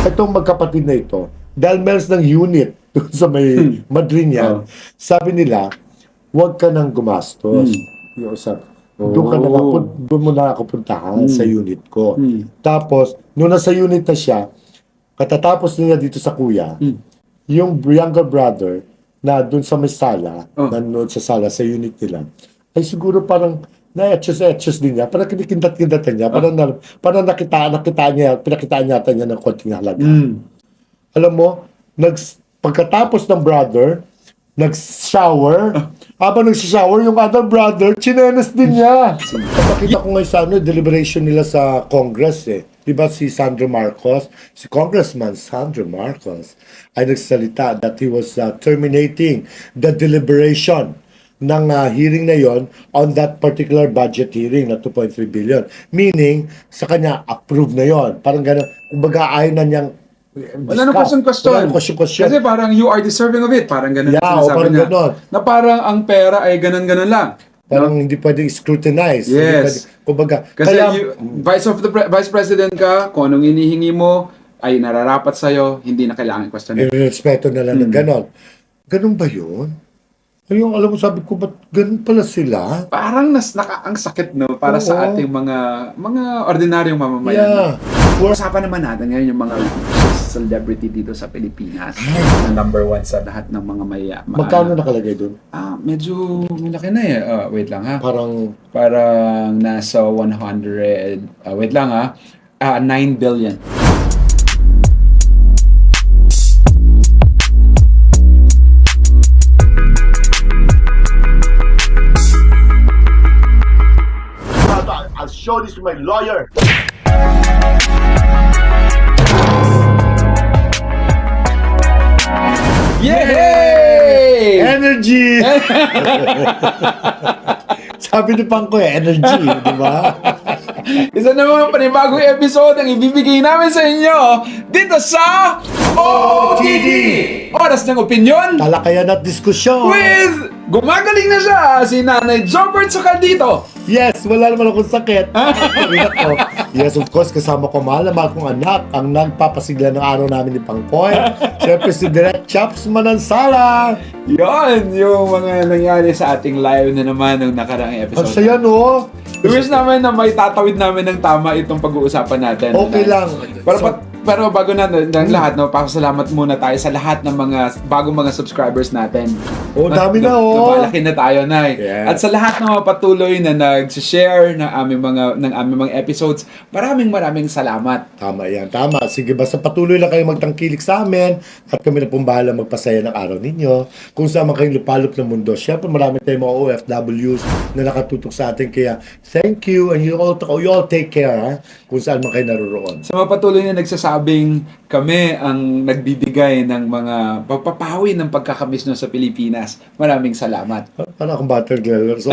itong magkapatid na ito, dahil meron ng unit doon sa may Madriñan, sabi nila, huwag ka nang gumastos. Yung sabi, doon ka na lang, doon mo na ako puntahan sa unit ko. Tapos, nung nasa unit na siya, katatapos niya dito sa kuya, yung younger brother na doon sa may sala, nanonood sa sala, sa unit nila, ay siguro parang na-etchos din niya, parang kinikindat-kindatan niya, parang nakitaan niya, pinakitaan niya ng konting halaga. Alam mo, pagkatapos ng brother, nag-shower, habang nag-shower, yung other brother, chinelas din niya. Nakita ko ngayon sa deliberation nila sa Congress Diba si Sandro Marcos, si Congressman Sandro Marcos, ay nagsalita that he was terminating the deliberation ng hearing na yon on that particular budget hearing na 2.3 billion. Meaning, sa kanya, approve na yon. Parang gano'n, kumbaga ayaw na niyang wala nang question. Kasi parang you are deserving of it. Parang ganun parang niya. Ganon. Na parang ang pera ay ganun-ganun lang. Parang hindi pwedeng scrutinize. Yes. Kumbaga, kasi Vice President ka, kung anong inihingi mo, ay nararapat sa'yo, hindi na kailangan question. Respeto na lang ng ganon. Ganon ba yun? Ayun, alam mo, sabi ko, ba't ganun pala sila? Parang ang sakit, no? Para sa ating mga ordinaryong mamamayan. Usapan naman natin ngayon yung mga celebrity dito sa Pilipinas. Na number 1 sa lahat ng mga Magkano nakalagay doon? Medyo malaki na wait lang ha. Parang nasa 100, wait lang ha. 9 billion. I'll show this to my lawyer. Yay! Energy! Sabi ni Pangko energy, di ba? Isa naman panibagong episode ang ibibigay namin sa inyo dito sa OTD! Oras ng opinyon Talakayan at diskusyon with gumagaling na siya si Nanay Jobert Socaldito. Yes, wala naman akong sakit. Yes, of course, kasama ko mahal kong anak, ang nagpapasigla ng araw namin ni Pangkoy. Siyempre si Direk Chaps Manansala. Yon, yung mga nangyari sa ating live na naman ng nakaraang episode. Ang saya, no? Wish namin na may tatawid namin ng tama itong pag-uusapan natin. Okay lang. Pero bago na ng lahat, pasalamat muna tayo sa lahat ng mga bagong mga subscribers natin. Dami na, Lumalaki na tayo, Nay. Yeah. At sa lahat ng mga patuloy na nag-share ng aming mga episodes, maraming salamat. Tama yan, tama. Sige, basta patuloy lang kayo magtangkilik sa amin at kami na pong bahala magpasaya ng araw ninyo. Kung saan man kayong lupalop ng mundo. Siyempre, marami tayong mga OFWs na nakatutok sa atin. Kaya, thank you and you all take care, kung saan man kayo naroroon. Sa mga patuloy na nagsasabing kami ang nagbibigay ng mga pagpapawi ng pagkakamiss nyo sa Pilipinas, maraming salamat. Parang akong battle so,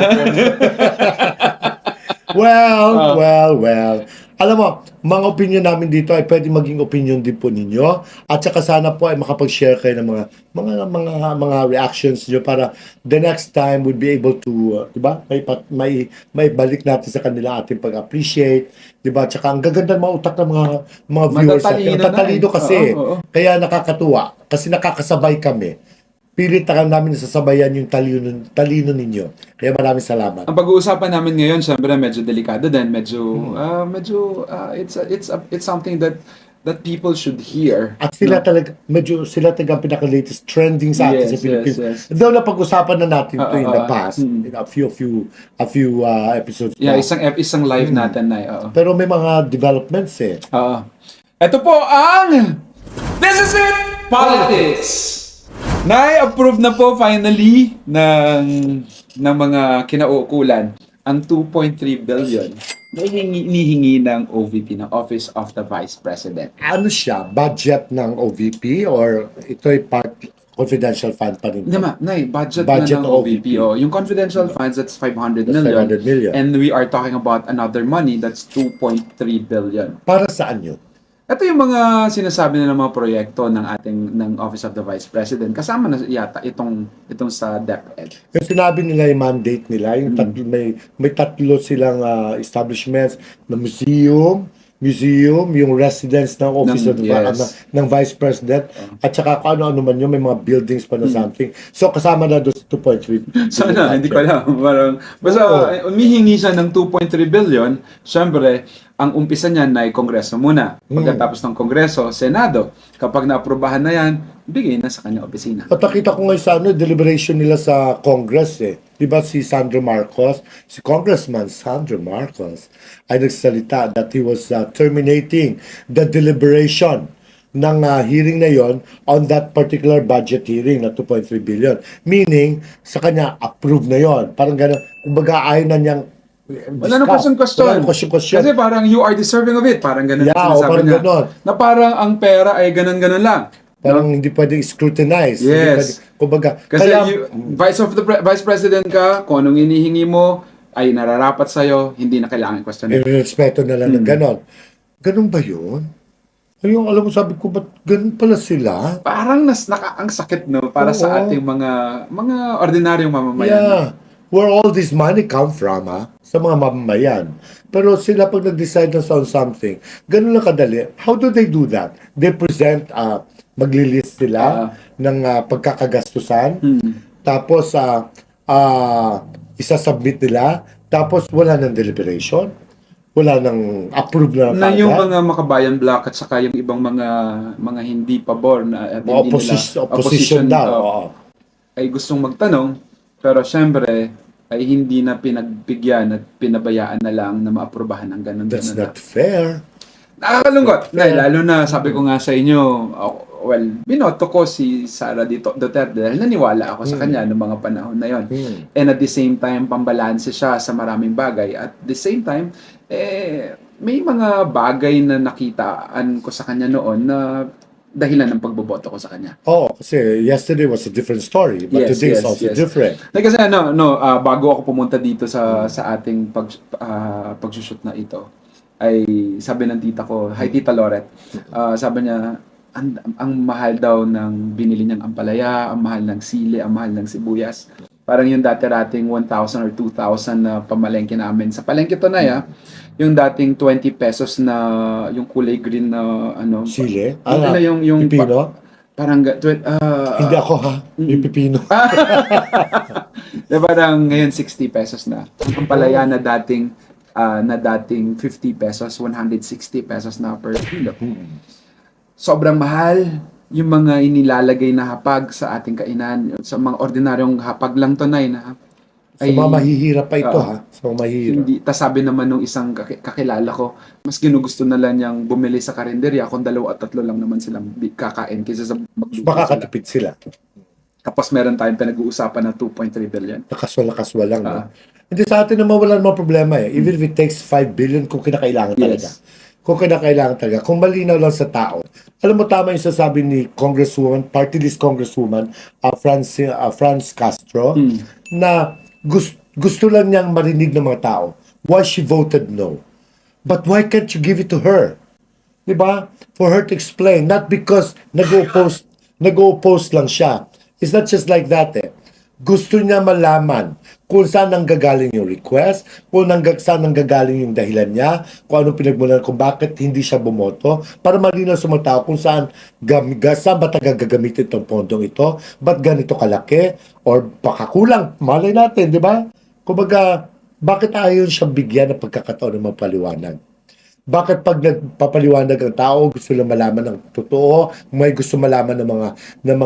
well. Alam mo, mga opinion namin dito ay pwede maging opinion din po ninyo. At saka sana po ay makapag-share kayo ng mga reactions niyo para the next time we'll be able to, di ba? May balik natin sa kanila ating pag-appreciate, di ba? At saka ang gaganda ng mga utak ng mga viewers natin. Ang tatalino kasi. Kaya nakakatuwa. Kasi nakakasabay kami. Pilit namin sasabayan yung talino ninyo. Kaya maraming salamat. Ang pag-uusapan namin ngayon, syempre medyo delikado din, it's something that people should hear. At sila talaga ang pinaka-latest trending sa atin sa Philippines. Yes. Though napag-usapan na natin ito in the past, in a few episodes. Yeah, isang live natin na. Pero may mga developments Ito po ang This Is It Politics! Na-approve na po finally ng mga kinauukulan ang 2.3 billion na hinihingi ng OVP, ng Office of the Vice President. Ano siya? Budget ng OVP or ito ay confidential fund pa rin? Budget na ng OVP. Yung confidential funds, that's 500 million. And we are talking about another money, that's 2.3 billion. Para saan yun? Ito yung mga sinasabi na ng mga proyekto ng Office of the Vice President. Kasama na yata itong sa DepEd. Yung sinabi nila yung mandate nila, yung may tatlo silang establishments na museum, museum, yung residence ng office of the yes. ng Vice President, at saka kung ano-ano man yun, may mga buildings pa na something. So, kasama na doon sa 2.3 Sana, hindi ko alam. Parang, basta umihingi siya ng 2.3 billion. Siyempre, ang umpisa niyan ay Kongreso muna. Pagkatapos ng Kongreso, Senado. Kapag naaprubahan na yan, bigay na sa kanyang opisina. At nakita ko ngayon sa deliberation nila sa Congress Di ba si Sandro Marcos, si Congressman Sandro Marcos, ay nagsalita that he was terminating the deliberation ng hearing na yon on that particular budget hearing na 2.3 billion. Meaning, sa kanya, approve na yon. Parang gano'n, kumbaga ayaw na niyang Wala nang question. Wala nang question. Kasi parang you are deserving of it. Parang ganun Yeah, ang sinasabi parang niya. ganon. Na parang ang pera ay ganun-ganun lang. Parang hindi pwedeng scrutinize. Yes. Hindi pwede, kumbaga, Kasi Vice President ka, kung anong inihingi mo, ay nararapat sa'yo, hindi na kailangan question. respeto na lang ng ganon. Ganon ba yun? Ayun, alam mo, sabi ko, ba't ganon pala sila? Parang ang sakit, no? Para sa ating mga ordinaryong mamamayan. Yeah. Where all this money come from, sa mga mamamayan. Pero sila pag nag-decide na on something, ganun lang kadali. How do they do that? They present, maglilist sila ng pagkakagastusan. Tapos, isasubmit nila. Tapos, wala ng deliberation. Wala nang approve na Na yung kagad. mga makabayan block at saka yung ibang mga hindi pabor na at hindi Opposition daw. Oo. ay gustong magtanong, pero syempre ay hindi na pinagbigyan at pinabayaan na lang na maaprubahan ng ganun. That's not fair. Nakakalungkot. Lalo na sabi ko nga sa inyo, binoto ko si Sara Duterte dahil naniwala ako sa kanya noong mga panahon na yon. And at the same time, pambalanse siya sa maraming bagay. At the same time, may mga bagay na nakitaan ko sa kanya noon na dahilan ng pagboboto ko sa kanya. Oh, kasi yesterday was a different story, but today is also different. Kasi bago ako pumunta dito sa ating pagsushoot na ito, ay sabi ng tita ko, hi Tita Loret, sabi niya, ang mahal daw ng binili niyang ampalaya, ang mahal ng sili, ang mahal ng sibuyas. Parang yung dati-rating 1,000 or 2,000 na pamalengke namin. Sa palengke to na yung dating 20 pesos na yung kulay green na Sili? Yung pipino? Parang Hindi ako yung pipino. Parang ngayon 60 pesos na. Ang palaya na dating 50 pesos, 160 pesos na per kilo. Sobrang mahal yung mga inilalagay na hapag sa ating kainan. Sa mga ordinaryong hapag lang tunay na Sa mga mahihirap pa ito, Sa mga mahihirap. Hindi, sabi naman nung isang kakilala ko, mas ginugusto na lang niyang bumili sa karinderya kung 2 at 3 lang naman silang kakain kaysa sa magluto Makakatipid sila. Tapos meron tayong pinag-uusapan na 2.3 billion. Nakaswal lang. No? Hindi sa atin naman wala namang problema Even if it takes 5 billion kung kinakailangan talaga. Kung kinakailangan talaga. Kung malinaw lang sa tao. Alam mo, tama yung sasabi ni Congresswoman, party list Congresswoman, Franz Castro, na gusto lang niyang marinig ng mga tao why she voted no. But why can't you give it to her? Diba? For her to explain. Not because nag-oppose lang siya. It's not just like that Gusto niya malaman kung saan nanggagaling yung request, kung saan nanggagaling yung dahilan niya, kung anong pinagmulan, kung bakit hindi siya bumoto, para malinaw sa mga tao kung saan ba gagamitin itong pondong ito, ba't ganito kalaki, or baka kulang, malay natin, di ba? Kumbaga, bakit ayaw siyang bigyan ng pagkakataon ng mapaliwanag? Bakit pag nagpapaliwanag ang tao, gusto lang malaman ng totoo, may gusto malaman ng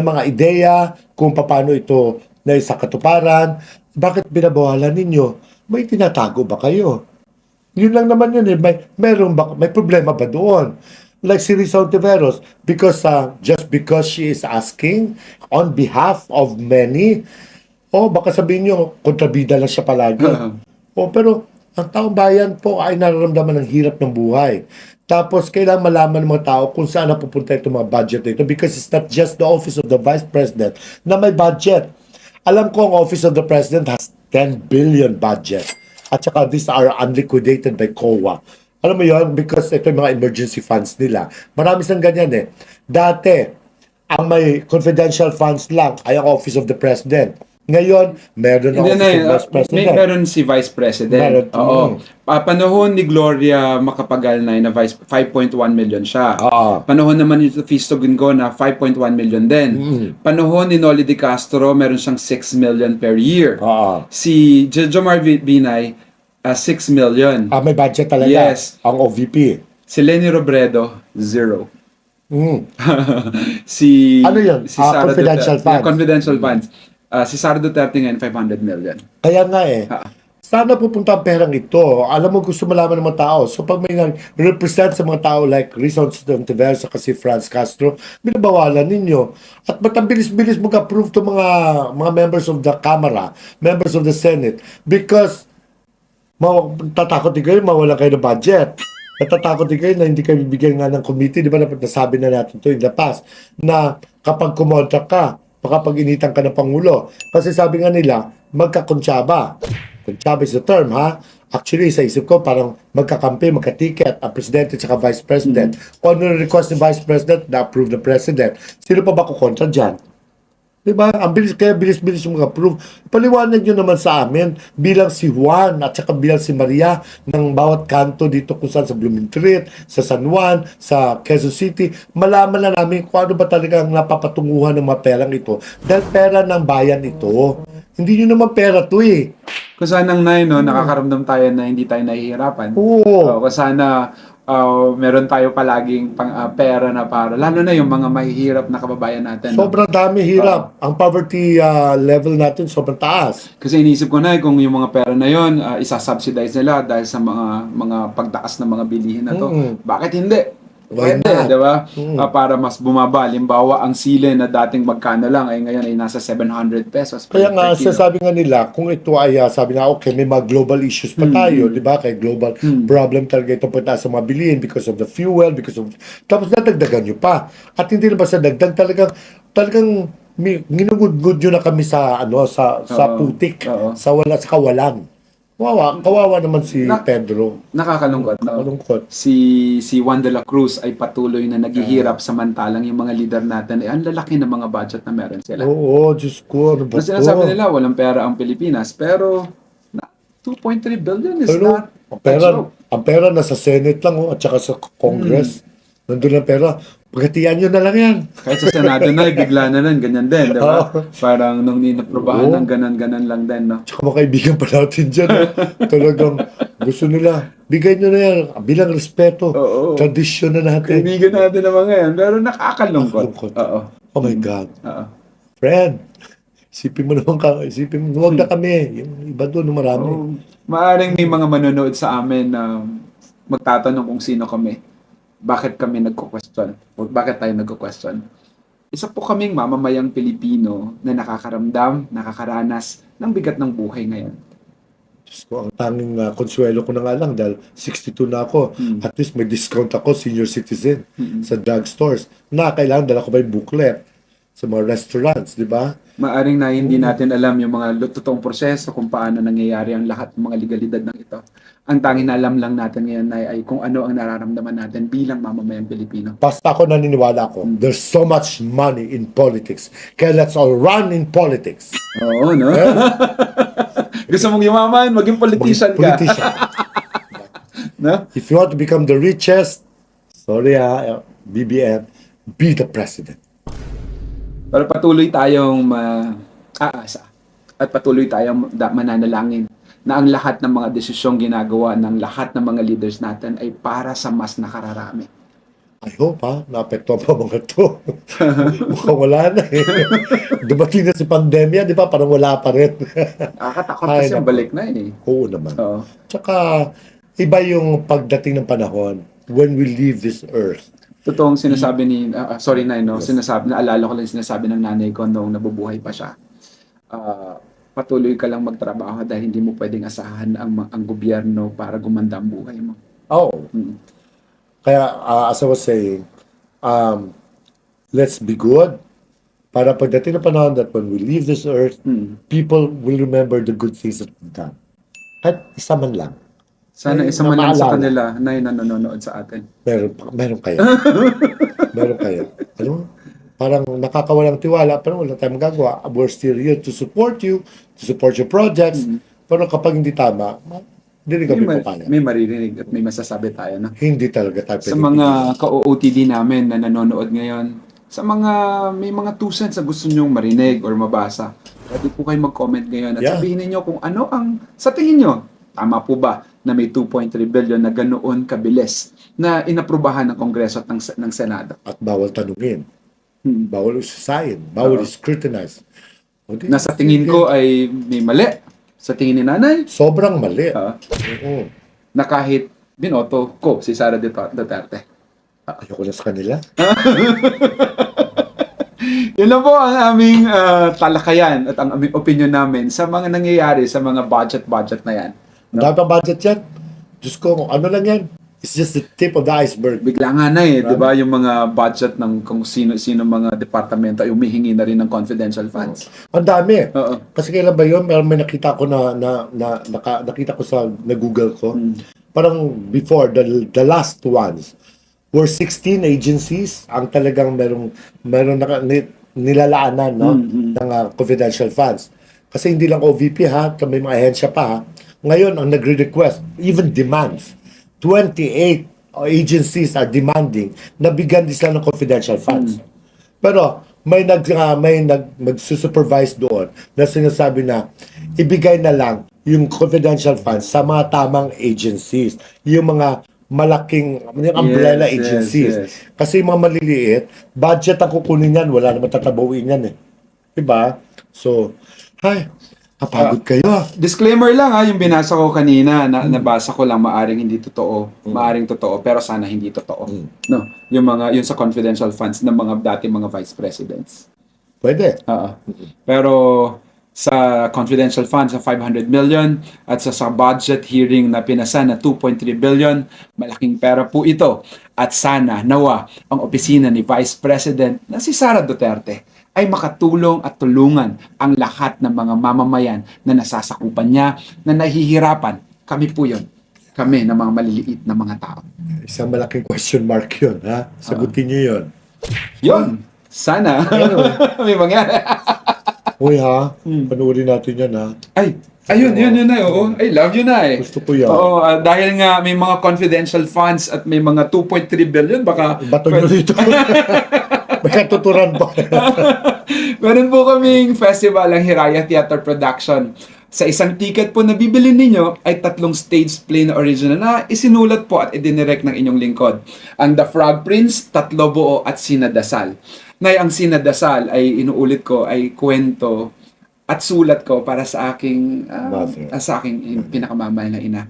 mga ideya, kung paano ito na sa katuparan, bakit binabawalan ninyo? May tinatago ba kayo? Yun lang naman yun may problema ba doon? Like si Risa Ontiveros, just because she is asking on behalf of many, baka sabihin nyo, kontrabida lang siya palagi. Pero ang taong bayan po ay nararamdaman ng hirap ng buhay. Tapos, kailangan malaman ng mga tao kung saan napupunta itong mga budget na ito because it's not just the Office of the Vice President na may budget. Alam ko ang Office of the President has 10 billion budget. At saka these are unliquidated by COA. Alam mo yun? Because ito yung mga emergency funds nila. Marami sang ganyan Dati, ang may confidential funds lang ay ang Office of the President. Ngayon, meron Hindi ako na, si Vice President. meron si Vice President. Meron. Oo. Panahon ni Gloria Macapagal-Nay na 5.1 million siya. Oo. Panahon naman ni Fisto Gingo na 5.1 million din. Panahon ni Noli De Castro, meron siyang 6 million per year. Oo. Si Jomar Binay, 6 million. May budget talaga. Yes. Ang OVP. Si Leni Robredo, 0. Mm. Si Ano yun? Sara Confidential Duterte, funds. Confidential funds. Si Sara Duterte ngayon 500 million. Kaya nga eh. Sana pupunta ang perang ito. Alam mo, gusto malaman ng mga tao. So pag may represent sa mga tao like Rizal Ontiveros sa kasi Franz Castro, binabawalan ninyo. At ba't ang bilis-bilis mag-approve to mga members of the Camara, members of the Senate? Because tatakot din kayo, mawalan kayo ng budget. Natatakot din kayo na hindi kayo bibigyan nga ng committee. Di ba nasabi na natin to in the past na kapag kumontra ka, makapag-initan ka ng Pangulo. Kasi sabi nga nila, magkakonsyaba. Konsyaba is the term, ha? Actually, sa isip ko, parang magkakampi, magka-ticket ang Presidente at Vice President. Kung ano request ng Vice President, na-approve ng President. Sino pa ba kukontra dyan? Diba? Ang bilis, kaya bilis-bilis yung mag-approve. Paliwanag nyo naman sa amin bilang si Juan at saka bilang si Maria ng bawat kanto dito kung saan sa Blumentritt, sa San Juan, sa Quezon City. Malaman na namin kung ano ba talagang napapatunguhan ng mga perang ito. Dahil pera ng bayan ito. Hindi nyo naman pera to eh. Kung sana nakakaramdam tayo na hindi tayo nahihirapan. Oo. Kung sana meron tayo palaging pera na para, lalo na yung mga mahihirap na kababayan natin. Sobrang dami hirap. Ang poverty level natin sobrang taas. Kasi inisip ko na kung yung mga pera na yon isa-subsidize nila dahil sa mga pagtaas ng mga bilihin na to. Bakit hindi? Why Pwede, not? di ba? Para mas bumaba. Limbawa, ang sile na dating magkano lang ay ngayon ay nasa 700 pesos per Kaya nga, kilo. sabi nga nila, kung ito ay, sabi nga, okay, may mga global issues pa tayo, di ba? Kaya global problem talaga ito pagtaas sa mga bilihin because of the fuel, because of... Tapos nadagdagan nyo pa. At hindi na ba sa dagdag, talagang ginugud-gud nyo na kami sa, sa putik, sa kawalan. Kawawa naman si Pedro. Nakakalungkot. No? Malungkot. Si Juan de la Cruz ay patuloy na naghihirap samantalang yung mga leader natin ay ang lalaki ng mga budget na meron sila. Oo, Diyos ko, ano ba Kasi sinasabi nila walang pera ang Pilipinas pero 2.3 billion is not a joke. Ang pera nasa Senate lang at saka sa Congress. Nandun ang pera. Pagkatiyan nyo na lang yan. Kahit sa Senado na, bigla na lang, ganyan din, di ba? Parang nung ninaprobahan ng ganan-ganan lang din, no? Tsaka mga kaibigan pa natin dyan. Talagang gusto nila. Bigay nyo na yan. Bilang respeto. Tradisyon na natin. Kaibigan natin naman ngayon, pero nakakalungkot. Oh my God. Friend, isipin mo, huwag na kami. Yung iba doon, marami. Maaring may mga manonood sa amin na magtatanong kung sino kami. Bakit kami nagko-question? O bakit tayo nagko-question? Isa po kaming mamamayang Pilipino na nakakaramdam, nakakaranas ng bigat ng buhay ngayon. Diyos ko, ang tanging konsuelo ko na nga lang dahil 62 na ako. At least may discount ako, senior citizen, sa drugstores. Kailangan dala ko ba yung booklet sa mga restaurants, di ba? Maaring na hindi natin alam yung mga totoong proseso kung paano nangyayari ang lahat ng mga legalidad ng ito. Ang tanging na alam lang natin ngayon ay kung ano ang nararamdaman natin bilang mamamayang Pilipino. Basta ako naniniwala ako, there's so much money in politics. Kaya let's all run in politics. Oo, no? Gusto mong yumaman, maging politician ka. No? If you want to become the richest, sorry BBM, be the president. Pero patuloy tayong aasa at patuloy tayong mananalangin na ang lahat ng mga desisyong ginagawa ng lahat ng mga leaders natin ay para sa mas nakararami. I hope naapektuhan pa mga to. Mukhang wala na eh. Dumating na si pandemya, di ba? Parang wala pa rin. Nakakatakot kasi ang balik na eh. Oo naman. Oo. Tsaka, iba yung pagdating ng panahon when we leave this earth. Totoong sinasabi ni, naalala ko lang sinasabi ng nanay ko noong nabubuhay pa siya. Patuloy ka lang magtrabaho dahil hindi mo pwedeng asahan ang gobyerno para gumanda ang buhay mo. Oh. Kaya, as I was saying, let's be good para pagdating ng panahon that when we leave this earth, people will remember the good things that we've done. Kahit isa man lang. Sana isa man lang sa kanila na nanonood sa atin. Meron kaya. Meron kaya. Alam mo, parang nakakawalang tiwala, pero wala tayong magagawa. We're still here to support you, to support your projects. Pero kapag hindi tama, hindi rin kami papayag. May maririnig at may masasabi tayo, no? Hindi talaga tayo Sa pwede mga ka-OOTD namin na nanonood ngayon, sa mga may mga 2 cents na gusto nyong marinig or mabasa, pwede po kayo mag-comment ngayon at Yeah. sabihin niyo kung ano ang, sa tingin nyo, tama po ba na may 2.3 billion na ganoon kabilis na inaprubahan ng Kongreso at ng Senado? At bawal tanungin. Hmm. Bawal usasayin. Bawal Oo. scrutinize. O di, Na sa tingin ko ay may mali. Sa tingin ni nanay, sobrang mali. ah, Oo. na kahit binoto ko si Sara Duterte. Ayoko na sa kanila. Yun lang po ang aming talakayan at ang aming opinion namin sa mga nangyayari sa mga budget na yan. Ang dami pa budget yan. Diyos ko, ano lang yan? It's just the tip of the iceberg. Bigla nga na di ba? Yung mga budget ng kung sino mga departamento ay humihingi na rin ng confidential funds. Ang dami. Oo. Kasi kailan ba yun? May nakita ko nakita ko sa Google ko. Parang before, the last ones were 16 agencies ang talagang meron nilalaanan ng confidential funds. Kasi hindi lang OVP ha, may mga ahensya pa ha. Ngayon, ang nagre-request, even demands, 28 agencies are demanding na bigyan din sila ng confidential funds. Pero may magsusupervise doon na sinasabi na ibigay na lang yung confidential funds sa mga tamang agencies. Yung mga malaking yung umbrella Yes, agencies. yes. Kasi yung mga maliliit, budget ang kukunin yan, wala naman tatabuin yan eh. Diba? So, kapagod kayo. Disclaimer lang yung binasa ko kanina, nabasa ko lang maaring hindi totoo, maaring totoo, pero sana hindi totoo. No, yung sa confidential funds ng mga dating mga vice presidents. Pwede. Pero sa confidential funds sa 500 million at sa budget hearing na pinasa na 2.3 billion, malaking pera po ito. At sana, nawa, ang opisina ni Vice President na si Sara Duterte ay makatulong at tulungan ang lahat ng mga mamamayan na nasasakupan niya, na nahihirapan. Kami po yun. Kami na mga maliliit na mga tao. Isang malaking question mark yun, ha? Sagutin niyo yun. Yun. Sana. May mangyari. Uy, ha? Panoorin natin yan, ha? Ayun na. Oo. I love you na eh. Gusto ko yan. Oo, dahil nga may mga confidential funds at may mga 2.3 billion, baka... Bato nyo dito. May katuturan pa. Meron po kaming festival ang Hiraya Theater Production. Sa isang ticket po na bibili ninyo ay 3 stage play na original na isinulat po at idinirect ng inyong lingkod. Ang The Frog Prince, Tatlo Buo at Sinadasal. Ang Sinadasal ay inuulit ko ay kwento at sulat ko para sa aking pinakamamahal na ina.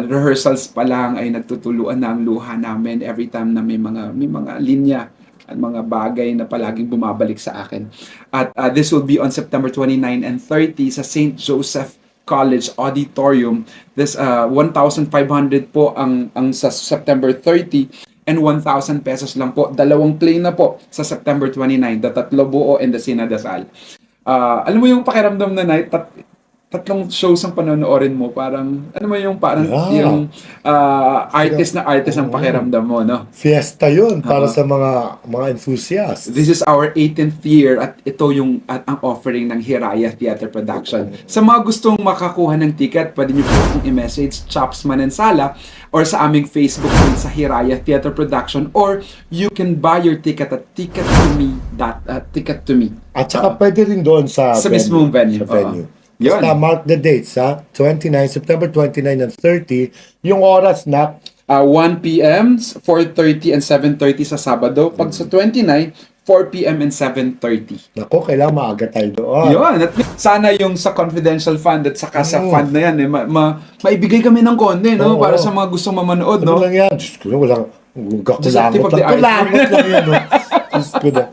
Rehearsals pa lang ay nagtutuluan na ang luha namin every time na may mga linya at mga bagay na palaging bumabalik sa akin. At this will be on September 29 and 30 sa St. Joseph College Auditorium. This 1,500 po ang sa September 30 and 1,000 pesos lang po. 2 play na po sa September 29, The Tatlo Buo and The Sinadasal. Alam mo yung pakiramdam na night, 3 shows ang panonoorin mo, parang, ano mo yung parang, yung artist ang pakiramdam mo, no? Fiesta yun para sa mga enthusiasts. This is our 18th year at ito yung ang offering ng Hiraya Theater Production. Sa mga gustong makakuha ng ticket, pwede nyo po akong i-message Chops Manansala or sa aming Facebook page sa Hiraya Theater Production, or you can buy your ticket at ticket2me. At saka pwede rin doon sa mismong venue. Sa venue. Yun. Basta mark the dates, ha? September 29 and 30. Yung oras na 1 p.m., 4:30 and 7:30 sa Sabado. Pag sa 29, 4 p.m. and 7:30. Nako, kailangan maaga tayo doon. Yun. At sana yung sa confidential fund at saka sa fund na yan, maibigay kami ng konti, no? Para sa mga gustong mamanood, Ano no? lang yan? Diyos ko, walang Just a tip of the kulangot lang yan, no? Diyos ko na.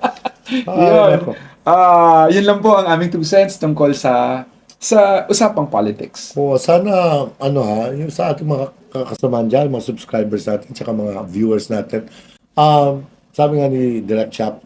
Yun. Yun lang po ang aming 2 cents tungkol sa usapang politics. Sana, yung sa ating mga kasamahan dyan, mga subscribers natin, tsaka mga viewers natin, sabi nga ni Direct Chap,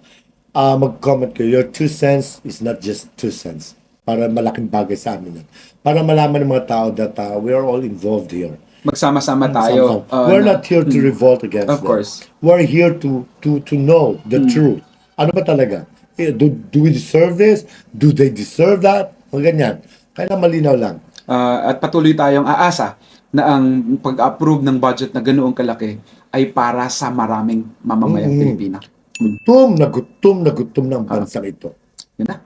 mag-comment kayo, your 2 cents is not just 2 cents. Para malaking bagay sa amin yan. Para malaman ng mga tao that we are all involved here. Magsama-sama tayo. We're not here to revolt against Of them. course. We're here to know the truth. Ano ba talaga? Do we deserve this? Do they deserve that? O ganyan. Kailangan malinaw lang. At patuloy tayong aasa na ang pag-approve ng budget na ganoong kalaki ay para sa maraming mamamayang Pilipina. Gutom na gutom ng bansang ito. Yun na.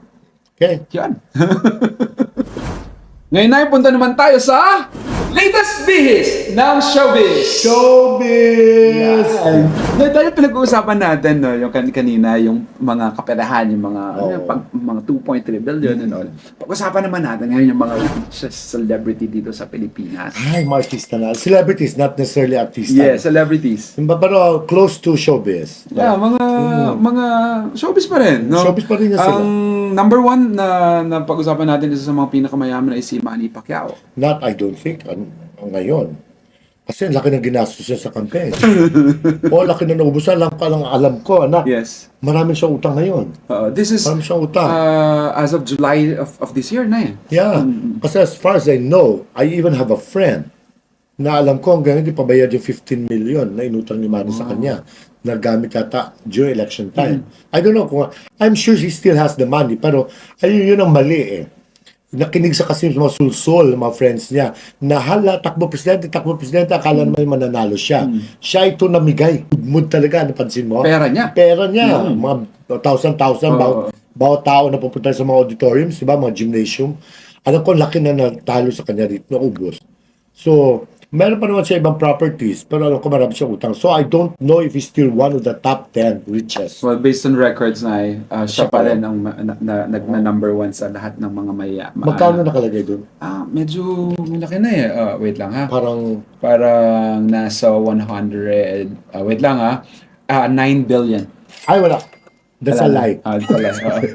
Okay? Yan. Ngayon na, punta naman tayo sa latest bihis ng showbiz. Showbiz! Ngayon tayo pinag-uusapan natin, no, yung kanina, yung mga kaperahan, yung mga, mga 2.3 billion and all. Pag-usapan naman natin ngayon yung mga celebrity dito sa Pilipinas. Ay, mga artista na. Celebrities, not necessarily artista. Yes, celebrities. Pero close to showbiz. Yeah, mga showbiz pa rin, no? Showbiz pa rin na sila. Ang number one na pag-usapan natin isa sa mga pinakamayaman ay si Manny Pacquiao. Not, I don't think, ngayon. Kasi ang laki ng ginastos niya sa campaign. Laki na naubusan. Alam ko, anak. Yes. Maraming siyang utang ngayon. This is Maraming siyang utang. as of July of this year na eh. Yeah. Kasi as far as I know, I even have a friend na alam ko hanggang hindi pabayad yung 15 million na inutang ni Manny sa kanya. Nagamit yata during election time. I don't know kung... I'm sure he still has the money, pero ayun yun ang mali eh. Nakinig sa kasi mga sulsol, mga friends niya, na hala, takbo presidente, akala naman mananalo siya. Siya ito namigay. Mood talaga, napansin mo? Pera niya. Pera niya. Mga thousand, bawat tao na pupunta sa mga auditoriums, diba, mga gymnasium. Alam ko, laki na natalo sa kanya dito, naubos. So, meron pa naman siya ibang properties, pero alam ko marami siyang utang. So, I don't know if he's still one of the top 10 richest. Well, based on records na siya pa rin ang number one sa lahat ng mga Magkano nakalagay doon? Medyo malaki na eh. Wait lang ha. Parang nasa 100, wait lang ha. 9 billion. Ay, wala. That's a lie. That's a lie.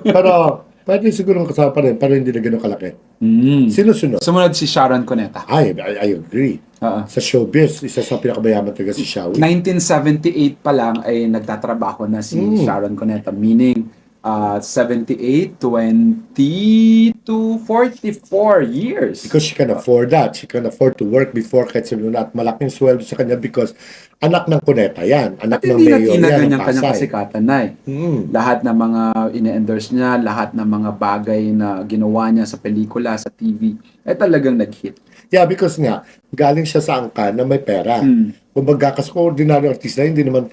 Pero, pwede siguro kasama pa rin, pero hindi na gano'ng kalaki. Sino-sunod? Sumunod si Sharon Cuneta. I agree. Sa showbiz, isa sa pinakabayaman talaga si Shawi. 1978 pa lang ay nagtatrabaho na si Sharon Cuneta. Meaning, 78, 20 to 44 years. Because she can afford that. She can afford to work before kahit sabihin na at malaking sweldo sa kanya because anak ng Cuneta yan. Anak ng mayor yan. Hindi na ng kanyang Pasay. kasikatan na eh. Lahat ng mga ine-endorse niya, lahat ng mga bagay na ginawa niya sa pelikula, sa TV, ay talagang nag-hit. Yeah, because nga, galing siya sa angka na may pera. Kumbaga, kasi kung ordinaryo artista, hindi naman,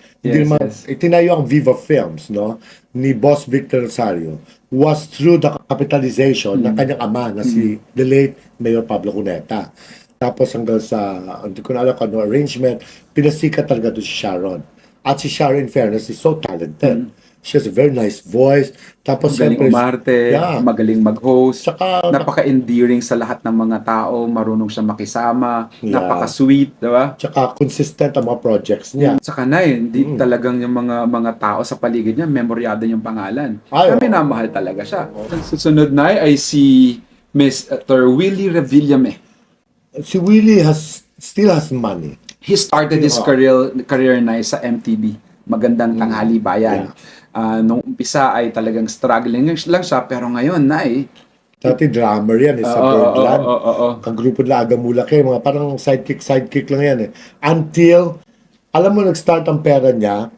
itinayo ang Viva Films, no? Ni Boss Victor Rosario was through the capitalization ng kanyang ama na si the late Mayor Pablo Cuneta. Tapos hanggang sa, hindi ko na alam kung ano arrangement, pinasikat talaga doon si Sharon. At si Sharon, in fairness, is so talented. She has a very nice voice. Tapos Magaling umarte, magaling mag-host, Tsaka, napaka-endearing sa lahat ng mga tao, marunong siya makisama, napaka-sweet, di ba? tsaka consistent ang mga projects niya. Saka na hindi talagang yung mga tao sa paligid niya, memoryado yung pangalan. Ay, Kami namahal talaga siya. Ang susunod na ay si Mr. Willie Revillame. Si Willie still has money. He started his career na sa MTV. Magandang tanghali bayan. Nung umpisa ay talagang struggling lang siya, pero ngayon na Dati drummer yan, sa Birdland. Ang grupo na Agamulaki, mga parang sidekick lang yan eh. Until, alam mo, nag-start ang pera niya,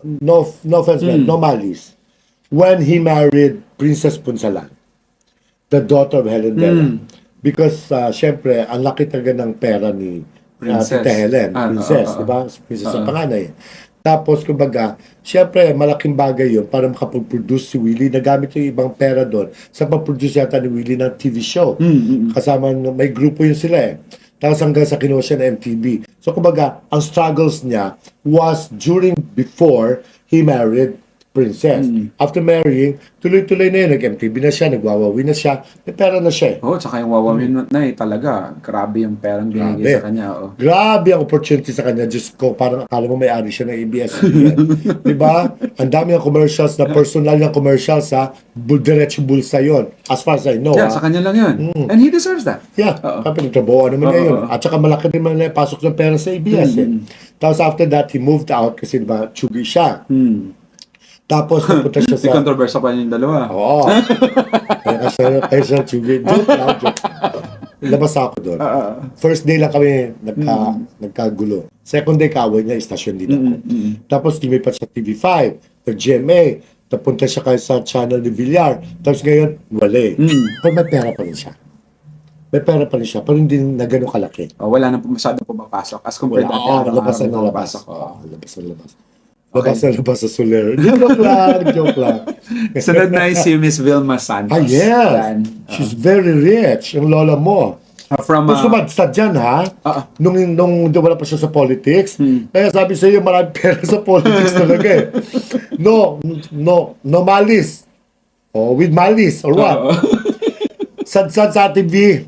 no offense, man, no malice, when he married Princess Punsalan, the daughter of Helen Dela. Because, syempre, ang laki talaga ng pera ni Tita Helen, Princess, di ba? Princess ang panganay. Tapos, kumbaga, syempre, malaking bagay yun para makapag-produce si Willie. Nagamit yung ibang pera doon sa pag-produce yata ni Willie ng TV show. Kasama, may grupo yun sila eh. Tapos hanggang sa kinuha siya ng MTV. So, kumbaga, ang struggles niya was before he married Princess. After marrying, tuloy-tuloy na yun. Nag-MTV na siya, nagwawawi na siya. May pera na siya. Tsaka yung wawawin na talaga. Grabe yung perang binigay sa kanya. Grabe ang opportunity sa kanya. Diyos ko, parang akala mo may-ari siya ng ABS-CBN. Diba? Ang dami ng commercials na personal ng commercials ha. Diretso bulsa yun. As far as I know. Sa kanya lang yun. And he deserves that. Yeah. Kapag-trabaho naman niya yun. At saka malaki din man pasok ng pera sa ABS Tapos after that, he moved out kasi diba, tsugi siya. Tapos napunta siya sa... controversial pa yung dalawa. Oo. Kaya siya tsugi. Joke lang. labas ako doon. First day lang kami nagkagulo. Second day, kaaway niya, istasyon dito ako. Tapos lumipat sa TV5, nag-GMA, napunta siya kayo sa channel ni Villar. Tapos ngayon, wala. Pero may pera pa rin siya. May pera pa rin siya, pero hindi na gano'ng kalaki. Wala na masyadong pumapasok as compared dati. Labas na labas. Pumapasok. Labas na labas. Labas na labas sa Soler. Joke lang. Sunod na si Miss Vilma Santos. Yes. Yan. She's very rich. Yung lola mo. From Gusto madstad dyan, ha? Nung wala pa siya sa politics. Kaya sabi sa iyo, marami pera sa politics talaga eh. No malice. With malice, or what? Sad sa TV.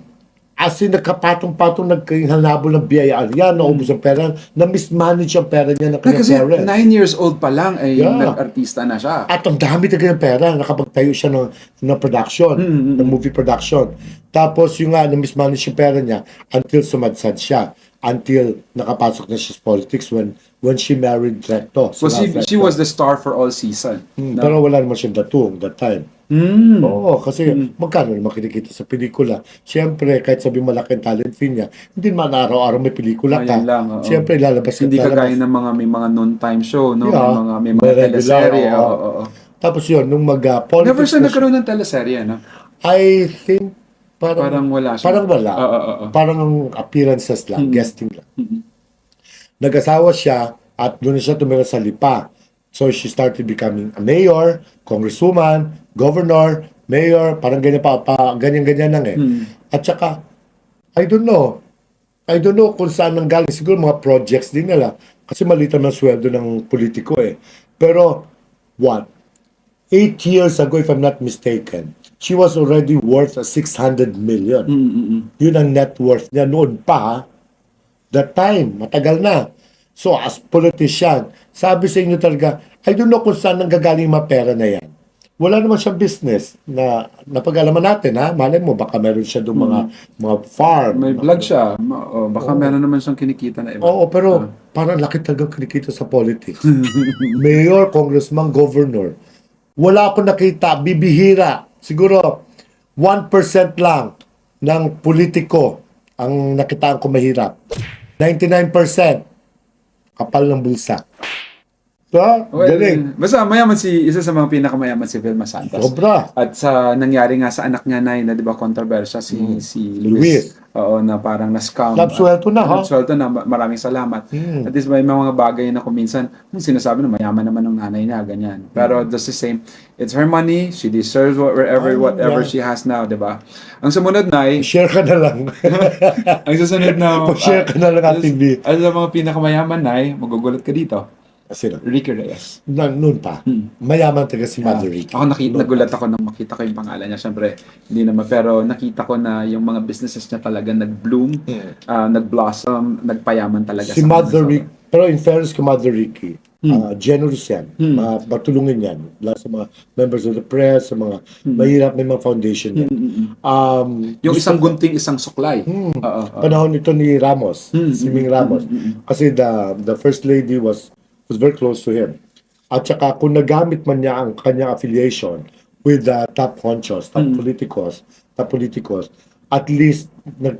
As in, nagkapatong-patong nagkahanabol ng biyayaan. Yan, naubos ang pera. Na-mismanage ang pera niya ng kanyang Kasi parents. 9 years old pa lang ay nag-artista na siya. At ang dami talaga ng pera. Nakapagtayo siya ng production, ng movie production. Tapos yung na-mismanage yung pera niya until sumadsad siya. Until nakapasok na siya sa politics when she married Recto. So she was the star for all season. Pero wala naman siyang datong that time. Oo, kasi magkano naman kinikita sa pelikula. Siyempre, kahit sabi malaki ang talent fee niya, hindi naman araw-araw may pelikula ka. Ayun lang, oo. Siyempre, lalabas Hindi lalabas. kagaya ng may mga noon-time show, no? Yeah. May mga regular, teleserye. oo. Tapos yun, nung mag-politics Never siya nagkaroon ng teleserye, no? I think Parang wala siya. Parang wala. Parang ang appearances lang, guesting lang. Nag-asawa siya at doon na siya tumira sa Lipa. So she started becoming a mayor, congresswoman, governor, mayor, parang ganyan ganyan-ganyan lang eh. At saka, I don't know kung saan nanggaling. Siguro mga projects din nila. Kasi maliit naman ang sweldo ng politiko eh. Pero, 8 years ago, if I'm not mistaken, she was already worth 600 million. Yun ang net worth niya noon pa, ha? That time, matagal na. So, as politician, sabi sa inyo talaga, I don't know kung saan nanggagaling yung mga pera na yan. Wala naman siyang business na napag-alaman natin, ha? Malay mo, baka meron siya doon mga farm. May vlog siya. Baka meron naman siyang kinikita na iba. Oo, pero parang laki talaga kinikita sa politics. Mayor, congressman, governor. Wala akong nakita, bibihira. Siguro, 1% lang ng politiko ang nakitaan ko mahirap. 99%, kapal ng bulsa. So, galing. Basta mayaman isa sa mga pinakamayaman si Vilma Santos. Sobra. At sa nangyari nga sa anak niya na 'di ba kontrobersya si Luis. Oo, na parang na-scam. Nabsuelto na, ha? Nabsuelto na, maraming salamat. At least may mga bagay na kung minsan, sinasabi na mayaman naman ng nanay niya, ganyan. Pero just the same, it's her money, she deserves whatever she has now, di ba? Ang sumunod na ay, Share ka na lang. ang susunod na, Share ka na lang at TV. Ano sa mga pinakamayaman na ay, magugulat ka dito. Sino? Ricky Reyes. Noon pa. Mayaman talaga si Mother Ricky. Ako nagulat ako nang makita ko yung pangalan niya. Siyempre, hindi naman. Pero nakita ko na yung mga businesses niya talaga nag-bloom, nag-blossom, nagpayaman talaga. Si Mother Ricky, pero in fairness kay Mother Ricky, generous yan. Matulungin yan. Lahat sa mga members of the press, sa mga mahirap, may mga foundation yan. Yung isang gunting, isang suklay. Panahon ito ni Ramos, si Ming Ramos. Kasi the first lady was very close to him. At saka kung nagamit man niya ang kanyang affiliation with the top honchos, top politicos, at least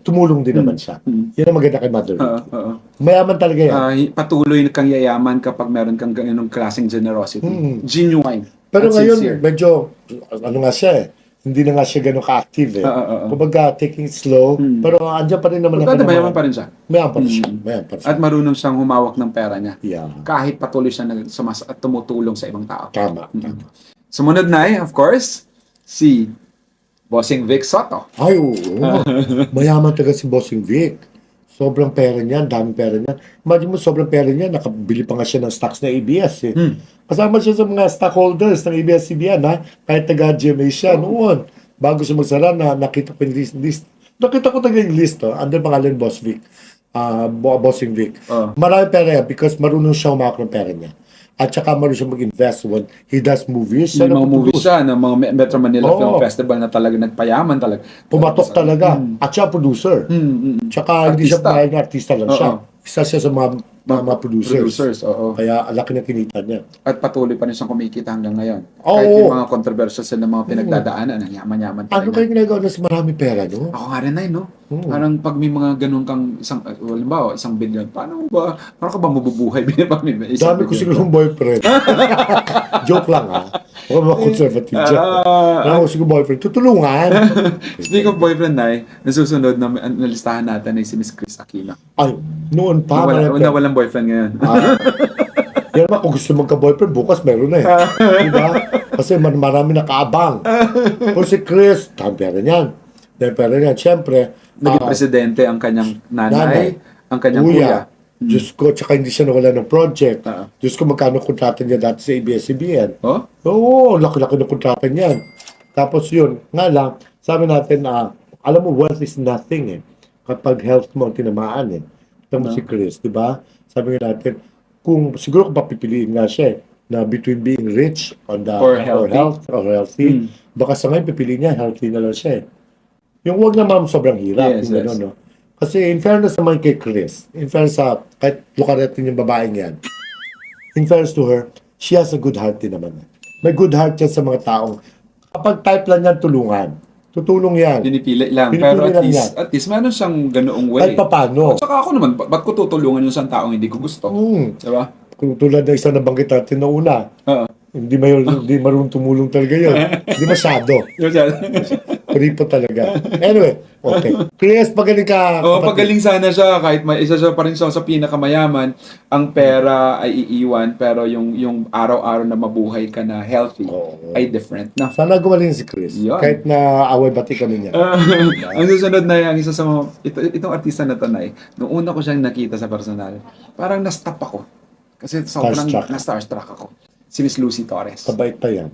tumulong din naman siya. Yan ang maganda kay Mother Ricky. Mayaman talaga yan. Patuloy kang yayaman kapag meron kang ganung klaseng generosity. Genuine. Pero at ngayon, sincere. medyo, nga siya eh. Hindi na nga siya ganun ka-active eh. Kumbaga, taking it slow. Pero andyan pa rin naman. Pero mayaman pa rin siya. Mayaman pa rin siya. Mayaman pa rin siya. At marunong siyang humawak ng pera niya. Yeah. Kahit patuloy siya at tumutulong sa ibang tao. Tama. Sumunod na of course, si Bossing Vic Soto. Ay, oo. Mayaman talaga si Bossing Vic. Sobrang pera niya, daming pera niya. Imagine mo, sobrang pera niya, nakabili pa nga siya ng stocks na ABS eh. Kasama siya sa mga stockholders ng ABS-CBN, ha? Kahit taga-GMA siya noon. Bago siya magsara, nakita ko yung list. Nakita ko talaga yung list, under pangalan Boss Vic. Bossing Vic. Marami pera yan because marunong siya umawak ng pera niya. At saka marunong siya mag-invest when he does movies. May mga movies siya ng mga Metro Manila Film Festival na talaga nagpayaman talaga. Pumatok talaga. At siya producer. Tsaka hindi siya bayad na artista lang siya. isa siya sa mga producers. Oo. Kaya ang laki na kinita niya. At patuloy pa rin siyang kumikita hanggang ngayon. Oo. Kahit yung mga controversial sa mga pinagdadaanan, ang yaman-yaman pa Ano rin. kayo ginagawa na sa marami pera, no? Ako nga rin na no? Parang pag may mga ganun kang halimbawa, isang billion, paano ka ba mabubuhay? Dami ko siguro boyfriend. Joke lang, ha? Huwag mga conservative dyan. Dami ko siguro boyfriend. Tutulungan. Speak of boyfriend, Nay, nasusunod na nalistahan natin ay si Miss Chris Aquino. Ay, noon pa. Na walang boyfriend ngayon. Yan naman, kung gusto magka-boyfriend, bukas meron na eh. Diba? Kasi marami nakaabang. Pero si Chris, pera niyan. Pera niyan. Siyempre, Naging presidente ang kanyang nanay, ang kanyang kuya. Diyos ko, tsaka hindi siya nawala ng project. Ah. Diyos ko, magkano kontrata niya dati sa ABS-CBN. Oh? Oo, laki-laki ng kontrata niyan. Tapos yun, nga lang, sabi natin na, alam mo, wealth is nothing eh. Kapag health mo ang tinamaan eh. Ito mo si Chris, di ba? Sabi nga natin, siguro kung papipiliin nga siya eh, na between being rich Or healthy. baka sa ngayon pipiliin niya, healthy na lang siya eh. Yung wag naman sobrang hirap. Yes, Yung gano'n, no? Kasi in fairness naman kay Chris, in fairness sa, kahit lukaretin yung babaeng yan, in fairness to her, she has a good heart din naman. May good heart yan sa mga taong, kapag type lang yan, tulungan. Tutulong yan. Pinipili lang. Pinipili Pero lang yan. at least meron siyang ganoong way. Kahit papano. At saka ako naman, ba't ko tutulungan yung isang taong hindi ko gusto? Diba? Kung tulad ng isang nabanggit natin na una, Oo. hindi marunong tumulong talaga yun. Hindi masyado. Kripo talaga. Anyway, okay. Chris, pagaling ka. Oo, kapatid. pagaling sana siya kahit may isa siya pa rin siya sa pinakamayaman, ang pera ay iiwan pero yung araw-araw na mabuhay ka na healthy Oo. ay different na. Sana gumaling si Chris. Yun. Kahit na away bati kami niya. Ang susunod na ang isa sa mga itong artista na to na nung una ko siyang nakita sa personal, parang na-stop ako. Kasi sobrang Starstruck. na-starstruck ako. Si Miss Lucy Torres. Kabait pa yan.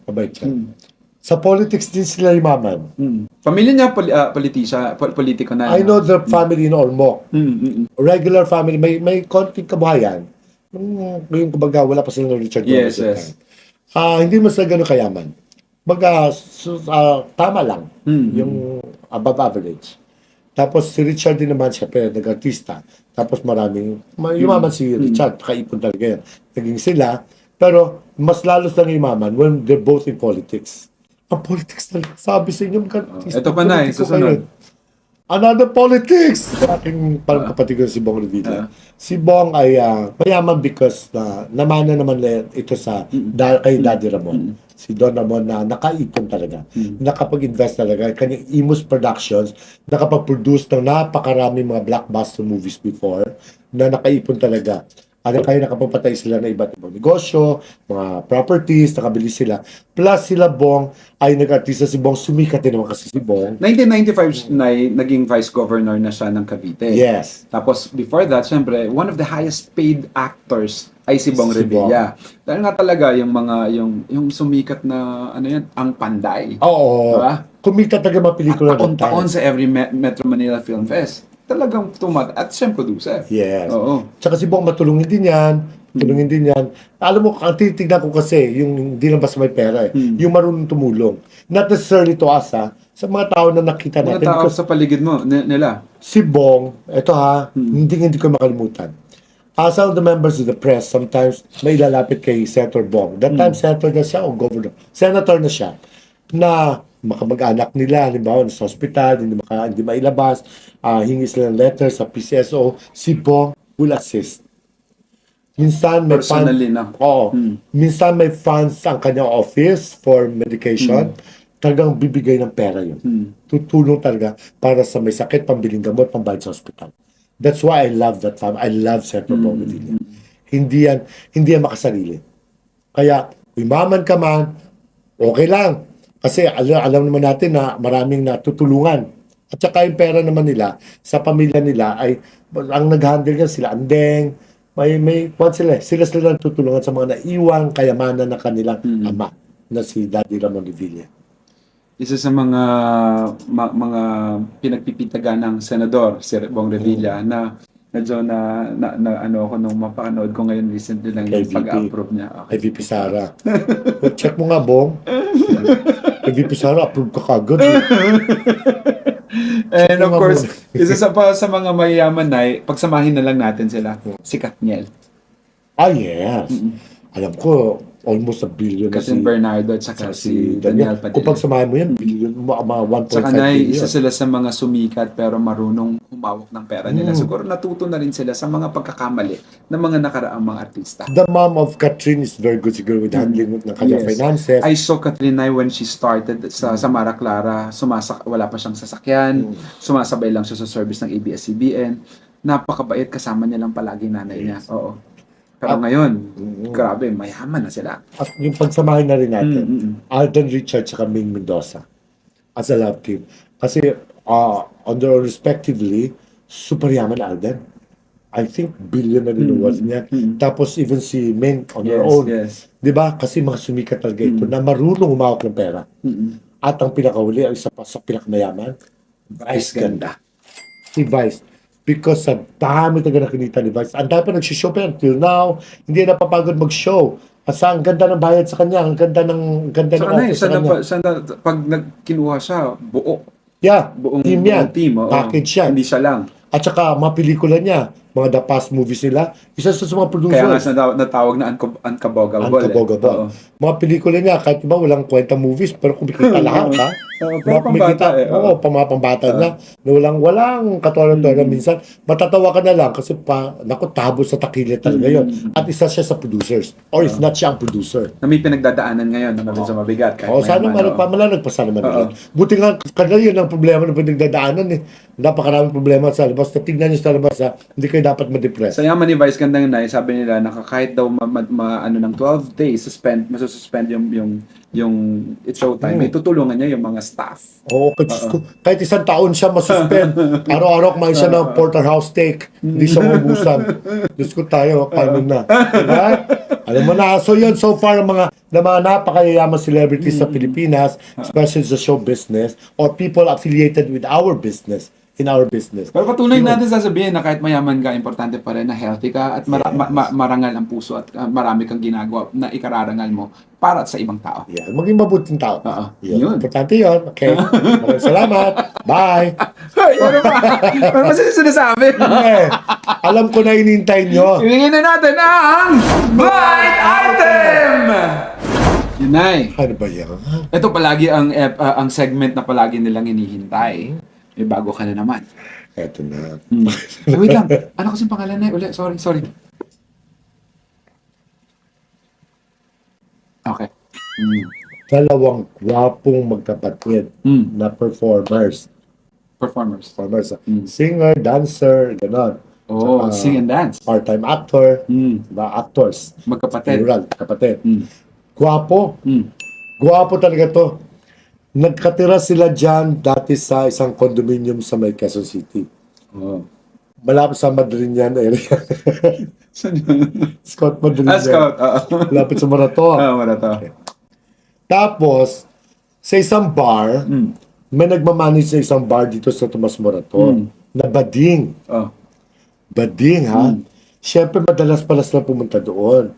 Kabait yan. Sa politics din sila yumaman. Pamilya niya politiko na. I know their family in Ormoc. Regular family. May konting kabuhayan. Yung kumbaga, wala pa sila ng Richard Yes, Gomez at yes. time. Hindi mo sila ganun kayaman. Tama lang. Yung above average. Tapos si Richard din naman, siyempre, nag-artista. Tapos yumaman si Richard, kaipon talaga yan. Naging sila, pero mas lalos lang yumaman when they're both in politics. Ang politics talaga, sabi sa inyo, mag-artista. Ito pa na politiko susunod. kayo. Another politics! Aking parang kapatid ko si Bong Revilla. Si Bong ay mayaman because namana naman ito sa kay Daddy Ramon. Si Don Ramon na nakaipon talaga. Nakapag-invest talaga. Kanyang Imus Productions, nakapag-produce ng napakarami mga blockbuster movies before na nakaipon talaga. Kaya nakapagpatay sila ng iba't ibang negosyo, mga properties, nakabili sila. Plus sila Bong ay nag-artista si Bong, sumikat din naman kasi si Bong. 1995 na naging vice governor na siya ng Cavite. Yes. Tapos before that, syempre, one of the highest paid actors ay si Bong Si Revilla. Dahil nga talaga yung sumikat na Ang Panday. Oo. Diba? Kumita talaga mga pelikula At taon-taon sa every Metro Manila Film Fest. Talagang at siyang producer. Yes. Oo. Tsaka si Bong matulungin din yan. Tulungin din yan. Alam mo, ang titignan ko kasi, yung hindi lang basta may pera eh. Yung marunong tumulong. Not necessarily to us sa mga tao na nakita Mga natin. tao Because sa paligid mo, nila. si Bong, eto hindi ko makalimutan. Some of the members of the press, sometimes may ilalapit kay Senator Bong. That time, Senator na siya o Governor. Senator na siya. Na makamag-anak nila, halimbawa, sa hospital, hindi mailabas, hingi sila ng letter sa PCSO, si Bong will assist. Minsan may Personally na. Oo. Minsan may funds ang kanyang office for medication. Talagang bibigay ng pera yun. Tutulong talaga para sa may sakit, pambiling gamot, pambayad sa hospital. That's why I love that family. I love Senator Bong Revilla. Hindi yan makasarili. Kaya, umaman ka man, okay lang. Kasi alam naman natin na maraming natutulungan. At saka yung pera naman nila, sa pamilya nila, ay ang nag-handle niya sila, andeng, sila tutulungan sa mga naiwang kayamanan ng kanilang ama na si Daddy Ramon Revilla. Isa sa mga pinagpipitaga ng senador, si Bong Revilla, na medyo na ako nung mapanood ko ngayon recently lang Kay yung VP. pag-approve niya. Kay VP Sara. Check mo nga, Bong. Kay VP Sara, approve ka kagad. And of Nga course, muna. isa sa mga mayayaman na, pagsamahin na lang natin sila. Si Katniel. Ah, yes. Alam ko, almost a billion na Catherine Bernardo at saka si Daniel. Daniel Kung Padilla. pagsamahin mo yan, billion, mga 1.5 Saka na, billion. isa sila sa mga sumikat pero marunong humawak ng pera nila. Siguro natuto na rin sila sa mga pagkakamali ng mga nakaraang mga artista. The mom of Catherine is very good siguro with handling ng kanyang finances. I saw Catherine when she started sa Mara Clara, wala pa siyang sasakyan, sumasabay lang siya sa service ng ABS-CBN. Napakabait, kasama niya lang palagi nanay niya. Oo. Pero ngayon, grabe, mayaman na sila. At yung pagsamahin na rin natin, Alden Richards at Ming Mendoza as a love team. Kasi on their own respectively, super yaman Alden. I think billion na rin worth niya. Tapos even si Ming on her own. Yes. Di ba? Kasi mga sumikat talaga ito na marunong humawak ng pera. At ang pinakahuli, ang isa pa sa pinakamayaman, Vice Ganda. Si Vice. Because sa dami talaga nakinita ni Vice. Ang dami pa nagsishow pa until now, hindi na napapagod mag-show. Kasi ang ganda ng bayad sa kanya, ang ganda ng office sa kanya. Pag kinuha siya, buo. Yeah, Buong team yan. team, oo. Package yan. Hindi siya lang. At saka mga pelikula niya, mga The Past movies nila, isa sa mga producers. Kaya nga natawag na Unkabogable. Unkabogable. Mga pelikula niya, kahit iba walang kwenta movies, pero kumikita lahat, ha? Oo, pero pambata eh. Oo, pambata niya. Na walang katulad na minsan, matatawa ka na lang kasi naku, tabo sa takilya talaga yun. At isa siya sa producers. Or if not siya ang producer. Na may pinagdadaanan ngayon na sa mabigat. Kahit Sana mayaman, malanag pa sana man. Buti nga, kanila yun ang problema ng pinagdadaanan eh. Napakaraming problema sa labas. Tignan nyo sa labas ha, hindi kayo dapat ma-depress. Sa yaman ni Vice Gandang Nay, sabi nila kahit daw ng 12 days masususpend yung It's Showtime, may tutulungan niya yung mga staff. Oo, kahit isang taon siya masuspend. Araw-araw kumain siya ng porterhouse steak. Hindi siya maubusan. Diyos ko tayo, paano na? Diba? Alam mo na, so yun, so far, mga napakayayaman celebrities sa Pilipinas, especially sa show business, or people affiliated with our business, in our business. Pero patuloy natin sasabihin na kahit mayaman ka, importante pa rin na healthy ka at marangal ang puso at marami kang ginagawa na ikararangal mo para sa ibang tao. Yeah, maging mabuting tao. Yun. Importante yun. Okay. Maraming salamat. Bye. Hoy, ano ba? Ano ba sinasabi? Alam ko na inintay nyo. Ibigay na natin ang blind item! Yun ay. Ano ba yan? Ito palagi ang segment na palagi nilang hinihintay. May bago ka na naman. Eto na. Wait lang. Ano kasing pangalan na ulit? Sorry. Okay. Dalawang gwapong magkapatid na performers. Performers. Singer, dancer, gano'n. Oh, sing and dance. Part-time actor. Diba? Actors. Magkapatid. Plural, kapatid. Gwapo. Gwapo talaga to. Nagkatira sila dyan dati sa isang condominium sa may Quezon City. Oh. Malapit sa Madriñan area. Scout Madriñan. Scout. Malapit sa Marato. Marato. Okay. Tapos, sa isang bar, may nagmamanage sa isang bar dito sa Tomas Morato na bading. Bading, ha? Siyempre, madalas na pumunta doon.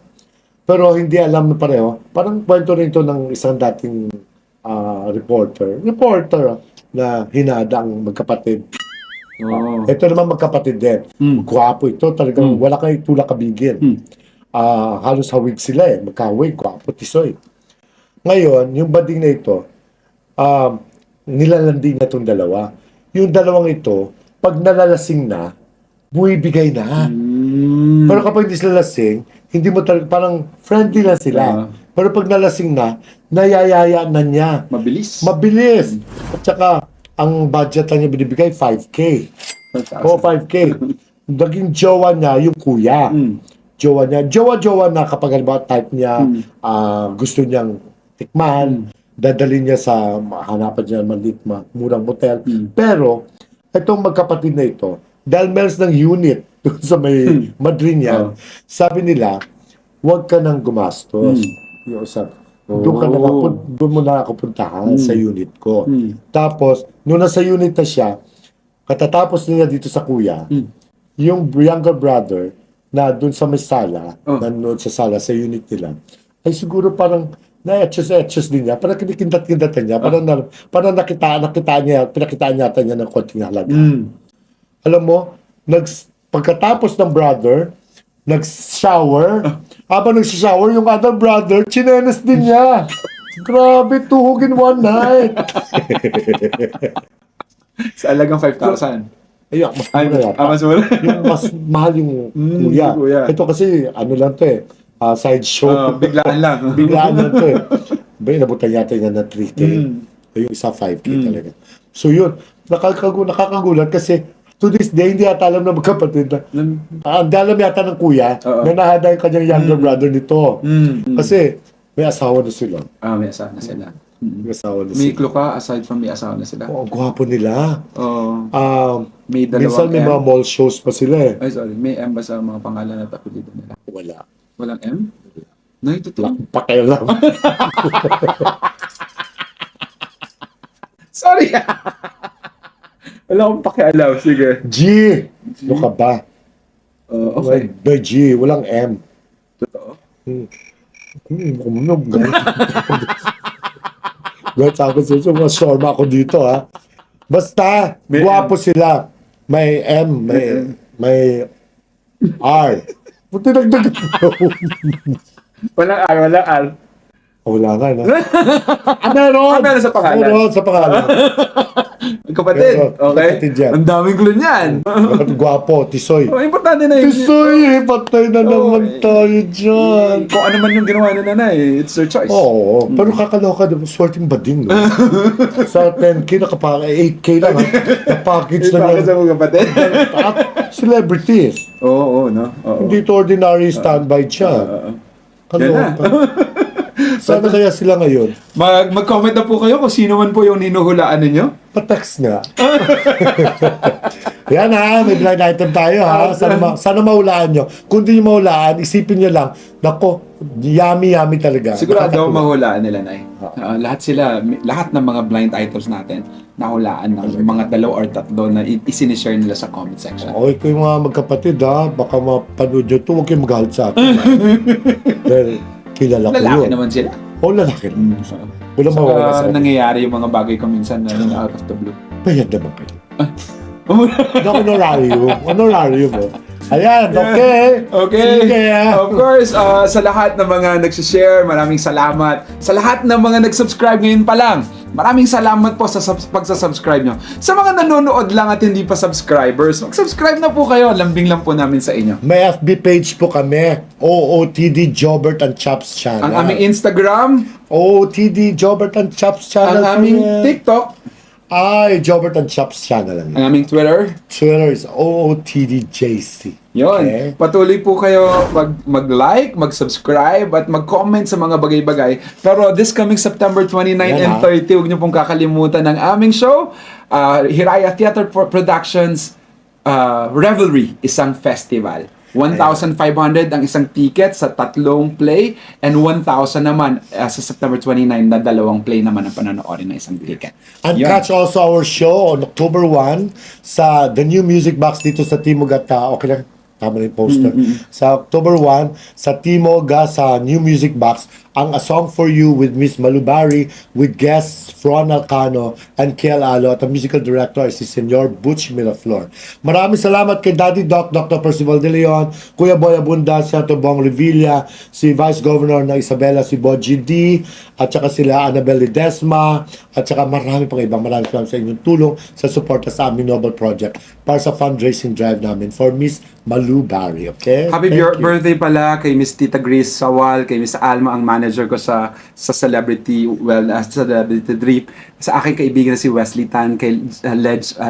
Pero hindi alam na pareho. Parang kwento rin ito ng isang dating reporter na hinada ang magkapatid. Ito naman magkapatid din. Gwapo ito. Talagang wala kang itulak kabigin. Halos hawig sila eh. Magkawig, gwapo, tisoy. Ngayon, yung bading na ito, nilalanding na itong dalawa. Yung dalawang ito, pag nalalasing na, buibigay na. Pero kapag hindi sila lasing, hindi mo talaga, parang friendly na sila. Pero pag nalasing na, nayayaya na niya. Mabilis. At saka, ang budget lang niya binibigay, 5K. O, 5K. Naging jowa niya, yung kuya. Jowa niya. Jowa na kapag halimbawa type niya, gusto niyang tikman, dadalhin niya sa hanapan niya maliit, murang motel. Pero, itong magkapatid na ito, dahil meron ng unit doon sa may Madriñan, sabi nila, huwag ka nang gumastos. Yung sabi, doon mo na ako puntahan sa unit ko. Tapos, nung nasa unit na siya, katatapos niya dito sa kuya, yung younger brother na doon sa may sala, nanonood sa sala, sa unit nila, ay siguro parang na-etches din niya. Parang kinikindat-kindatan niya. Parang nakitaan niya, pinakitaan niya ng konting halaga. Alam mo, pagkatapos ng brother, nag-shower. Habang nag-shower, yung other brother, chinelas din niya. Grabe, tuhog in one night. Sa alagang 5,000. Ayun, mas mura yata. Mas mura. Yung mas mahal yung kuya. kuya. Ito kasi, ano lang to eh, side show. Biglaan lang. Biglaan lang to eh. Ba, inabutan yata yung na 3K. Yung isa 5K talaga. So yun, nakakagulat kasi to this day, hindi yata alam na magkapatid na. Hindi alam yata ng kuya na nahada yung kanyang younger brother nito. Kasi may asawa na sila. May asawa na sila. May asawa na May sila. clue ka aside from may asawa na sila? Oh, ang gwapo nila. May Minsan dalawang may M. mga mall shows pa sila eh. Ay, sorry. May M ba sa mga pangalan at apelido nila? Wala. Walang M? No, ito to. Pakialam. Sorry! Wala akong pakialaw. Sige. G. Ano ka ba? Okay. May G. Walang M. Totoo? Guys, ako sa masyorma ako dito ha. Basta, May gwapo sila. May M, may R. Buti nagdagat mo. Walang R, walang R. Wala nga na. Meron! Meron sa pangalan. Meron sa pangalan. Kapatid. Meron. Okay. Kapatid yan. Ang daming clue niyan. Kapatid gwapo, Tisoy. Importante na yun. Tisoy! Patay na naman tayo dyan. Kung ano man yung ginawa ni nanay, it's their choice. Oo, pero kakaloka, diba? Swerteng bading. No? Sa 10K, 8K lang. Na-package na Bakit sa lang. mga kapatid? At celebrity. Oo, no? Oo. Hindi ito ordinary standby siya. Kaloka. Sana kaya sila ngayon? Mag-comment na po kayo kung sino man po yung ninuhulaan ninyo. Pa-text nga. Yan ha, may blind item tayo ha. Sana mahulaan nyo. Kung di nyo mahulaan, isipin nyo lang, nako, yummy talaga. Sigurado Nakakatuwa. mahulaan nila, Nay. Lahat ng mga blind items natin, nahulaan ng mga 2 or 3 na isinishare nila sa comment section. Okay, kayo mga magkapatid ha, baka mapanood nyo ito, huwag kayong magalit sa akin. Dahil kilala ko yun. Lalaki naman sila. Oo, lalaki. Walang mawawala sa akin. Nangyayari yung mga bagay ko minsan na out of the blue. Bayad naman kayo. Na honorarium mo. Ayan, okay. Okay. Sige, Of course, sa lahat ng mga nagsishare, maraming salamat. Sa lahat ng mga nag-subscribe ngayon pa lang, maraming salamat po sa pagsasubscribe nyo. Sa mga nanonood lang at hindi pa subscribers, mag-subscribe na po kayo. Lambing lang po namin sa inyo. May FB page po kami. OOTD Jobert and Chops Channel. Ang aming Instagram, OOTD Jobert and Chops Channel. ang aming po yan. TikTok, Ay, Jobert and Chops Channel. ang aming Twitter. Twitter is OOTDJC. Yun. Okay. Patuloy po kayo mag-like, mag-subscribe, at mag-comment sa mga bagay-bagay. Pero this coming September 29 and 30, huwag niyo pong kakalimutan ng aming show, Hiraya Theater Productions Revelry, isang festival. 1,500 ang isang ticket sa 3 play and 1,000 naman sa September 29 na 2 play naman ang panonoodin ng isang ticket. And Yun. catch also our show on October 1 sa The New Music Box dito sa Timog at okay lang, tama na yung poster. Sa October 1 sa Timog sa New Music Box ang A Song for You with Miss Malubari with guests Fron Alcano and Kiel Alo at ang musical director ay si Senyor Butch Miraflor. Maraming salamat kay Daddy Doc, Dr. Percival De Leon, Kuya Boy Abunda, Senator Bong Revilla, si Vice Governor na Isabela, si Boji D, at saka sila Annabelle Ledesma, at saka marami pang ibang maraming salamat sa inyong tulong sa suporta sa aming Nobel Project para sa fundraising drive namin for Miss Malubari. Okay? Happy Thank you. birthday pala kay Miss Tita Grace Sawal, kay Miss Alma, ang manager ko sa Celebrity Drip, sa aking kaibigan na si Wesley Tan, kay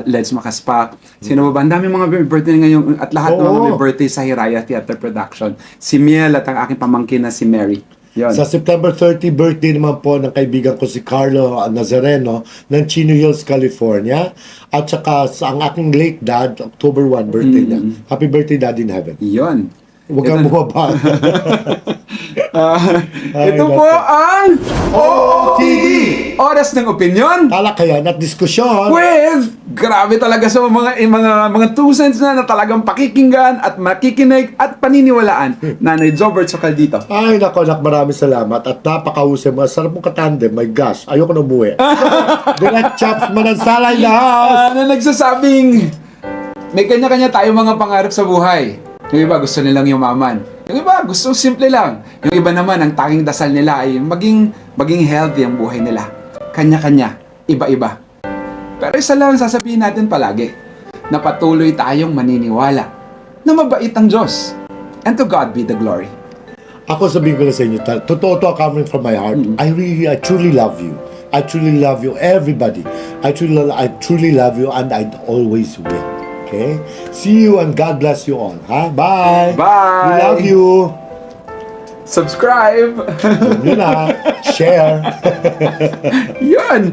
Ledge Makaspak. Sino ba? Ang dami mga birthday ngayon at lahat ng mga may birthday sa Hiraya Theater Production. Si Miel at ang aking pamangkin na si Mary. Yun. Sa September 30, birthday naman po ng kaibigan ko si Carlo Nazareno ng Chino Hills, California. At saka sa ang aking late dad, October 1, birthday niya. Happy birthday, Dad in Heaven. Yun. Huwag kang bumaba. Ito po ang OOTD! Oras ng opinion Talakayan at diskusyon. with grabe talaga sa mga 2 cents na talagang pakikinggan at makikinig at paniniwalaan. Nanay Jobert Socaldito. Ay, nako, maraming salamat. At napakahusay mo. Sarap mong katandem. My gosh, ayoko na umuwi. Direct chops manansala in the house. Na nagsasabing may kanya-kanya tayo mga pangarap sa buhay. Yung iba gusto nilang yumaman. Yung iba gusto simple lang. Yung iba naman ang tanging dasal nila ay maging healthy ang buhay nila. Kanya-kanya, iba-iba. Pero isa lang sasabihin natin palagi, na patuloy tayong maniniwala na mabait ang Diyos. And to God be the glory. Ako sabihin ko na sa inyo, totoo to coming from my heart. I truly love you. I truly love you, everybody. I truly love you and I always will. Okay? See you and God bless you all. Ha? Bye! Bye! We love you! Subscribe! Yun na. Share. Yun!